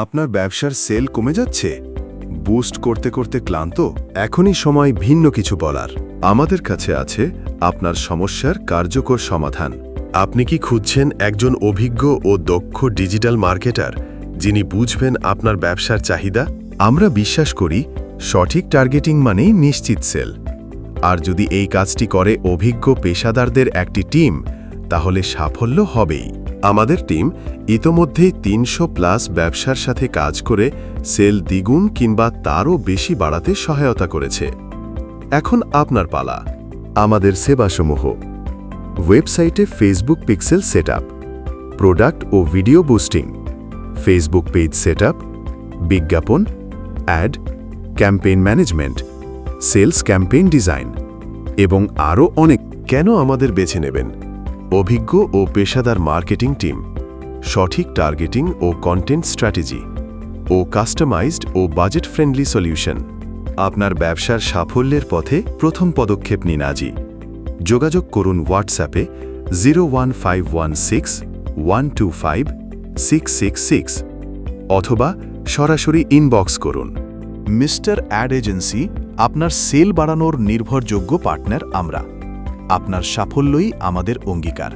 আপনার ব্যবসার সেল কমে যাচ্ছে? বুস্ট করতে করতে ক্লান্ত? এখনই সময় ভিন্ন কিছু বলার। আমাদের কাছে আছে আপনার সমস্যার কার্যকর সমাধান। আপনি কি খুঁজছেন একজন অভিজ্ঞ ও দক্ষ ডিজিটাল মার্কেটার, যিনি বুঝবেন আপনার ব্যবসার চাহিদা? আমরা বিশ্বাস করি সঠিক টার্গেটিং মানেই নিশ্চিত সেল। আর যদি এই কাজটি করে অভিজ্ঞ পেশাদারদের একটি টিম, তাহলে সাফল্য হবেই। আমাদের টিম ইতোমধ্যেই ৩০০+ ব্যবসার সাথে কাজ করে সেল দ্বিগুণ কিংবা তারও বেশি বাড়াতে সহায়তা করেছে। এখন আপনার পালা। আমাদের সেবাসমূহ: ওয়েবসাইটে ফেসবুক পিক্সেল সেটআপ, প্রোডাক্ট ও video boosting, Facebook page setup, বিজ্ঞাপন, ad, campaign management, sales campaign design এবং আরও অনেক। কেন আমাদের বেছে নেবেন? অভিজ্ঞ ও পেশাদার মার্কেটিং টিম, সঠিক টার্গেটিং ও কন্টেন্ট স্ট্র্যাটেজি ও কাস্টমাইজড ও বাজেট ফ্রেন্ডলি সলিউশন। আপনার ব্যবসার সাফল্যের পথে প্রথম পদক্ষেপ নিন আজই। যোগাযোগ করুন হোয়াটসঅ্যাপে 01516125666 অথবা সরাসরি ইনবক্স করুন। মিস্টার অ্যাড এজেন্সি, আপনার সেল বাড়ানোর নির্ভরযোগ্য পার্টনার আমরা। আপনার সাফল্যই আমাদের অঙ্গীকার।